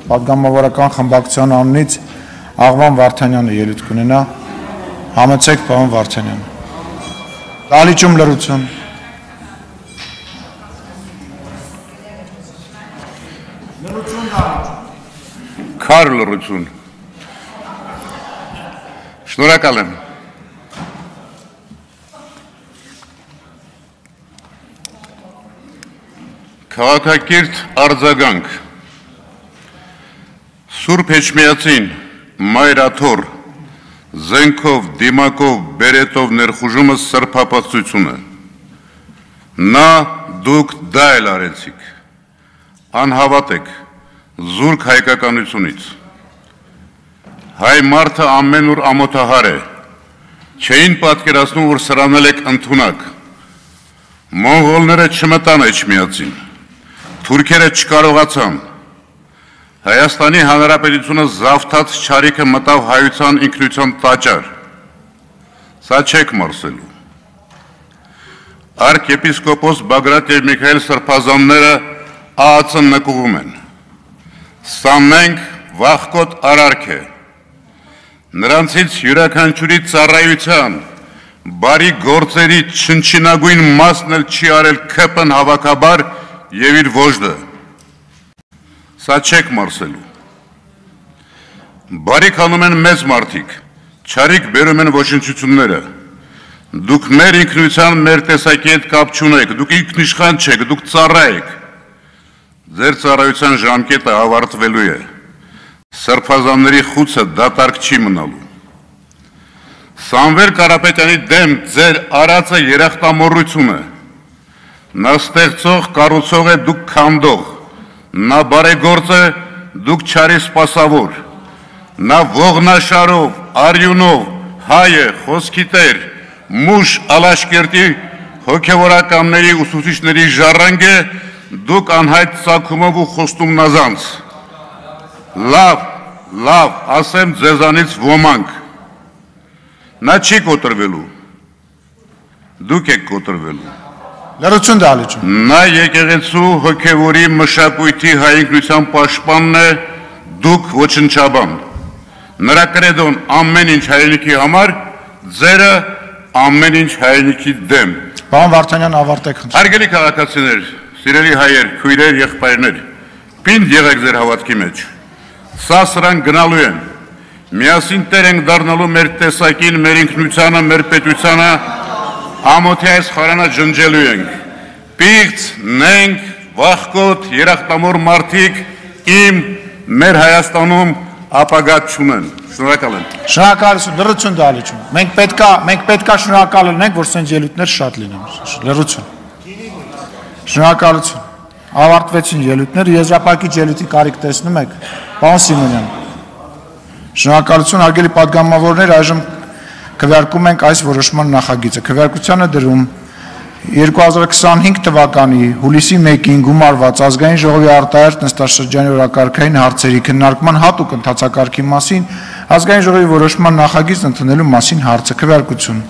Պատգամավորական խմբակցության անունից Աղվան Վարդանյանը ելույթ կունենա։ Համեցեք, պարոն Վարդանյան։ Դալիճում լրություն։ Քար լրություն։ Շնորհակալ եմ։ Քաղաքակիրթ արձագանք։ Սուրբ Էջմիածին մայրաթոռ զենքով, դիմակով, բերետով ներխուժումը սրբապատծություն է։ Նա դուք դա էլ արեցիք։ Անհավատ եք զուրկ հայկականությունից։ Հայ մարդը ամենուր ամոթահար է։ Չէին պատկերացնում, որ սրանել եք ընդունակ։ Մոնղոլները չմտան Էջմիածին։ Թուրքերը չկարողացան։ Հայաստանի Հանրապետությունը զավթած չարիքը մտավ հայության ինքնության տաճար։ Սա չեք մարսելու։ Արքեպիսկոպոս Բագրատ և Միքայել Սրբազանները ԱԱՑ-ը նկուղում են։ Սա մենք վախկոտ արարք է։ Նրանցից յուրաքանչյուրի ծառայության, բարի գործերի չնչինագույն մասն էլ չի արել ՔՊ-ն հավաքաբար և իր ոժդը։ Սա չեք մարսելու։ Բարիք անում են մեծ մարդիկ, չարիք բերում են ոչնչությունները։ Դուք մեր ինքնության, մեր տեսակի հետ կապ չունեք, դուք ինքնիշխան չեք, դուք ծառա եք։ Ձեր ծառայության ժամկետը ավարտվելու է։ Սրբազանների խուցը դատարկ չի մնալու։ Սամվել Կարապետյանի դեմ ձեր արածը երախտամոռություն է։ Նա ստեղծող, կառուցող է, դուք քանդող։ Նա բարեգործ է, դուք չարի սպասավոր։ Նա ողնաշարով, արյունով, հայ է, խոսքի տեր, մուշ Ալաշկերտի հոգևորականների ուսուցիչների ժառանգ է, դուք անհայտ ծագումով ու խոստում նազանց։ Լավ, ասեմ ձեզանից ոմանք։ Նա չի կոտրվելու։ Դուք եք կոտրվելու։ Լրություն Դալիճում։ Նա եկեղեցու հոգևորի մշակույթի հայ ինքնության պաշտպանն է, դուք ոչնչաբան։ Նրա կրեդոն ամեն ինչ հայրենիքի համար, ձերը ամեն ինչ հայրենիքի դեմ։ Պարոն Վարդանյան, ավարտեք խնդրեմ։ Հարգելի քաղաքացիներ, սիրելի հայեր, քույրեր, եղբայրներ, պինդ եղեք ձեր հավատքի մեջ։ Սա սրանք գնալու են։ Միասին տեր ենք դառնալու մեր տեսակին, մեր ինքնությանը, մեր պետությանը, ամոթի այս խարանը ջնջելու ենք։ Պիղծ, նենք, վախկոտ, երախտամոռ մարդիկ մեր Հայաստանում ապագա չունեն։ Շնորհակալ եմ։ Շնորհակալություն, լրություն Դալիճում։ Մենք պետքա շնորհակալ լինենք, որ սենց ելույթներ շատ լինեն։ Լրություն։ Շնորհակալություն։ Ավարտվեցին ելույթները, եզրափակիչ ելույթի կարիք տեսնում եք, պարոն Սիմոնյան։ Շնորհակալություն, հարգելի պատգամավորներ, այժմ քվեարկում ենք այս որոշման նախագիծը։ Քվեարկությանը դրում 2025 թվականի հուլիսի 1-ին գումարված ազգային ժողովի արտահերթ նստաշրջանի օրակարգային հարցերի քննարկման հատուկ ընթացակարգի մասին ազգային ժողովի որոշման նախագիծ ընդունելու մասին հարցը քվեարկություն։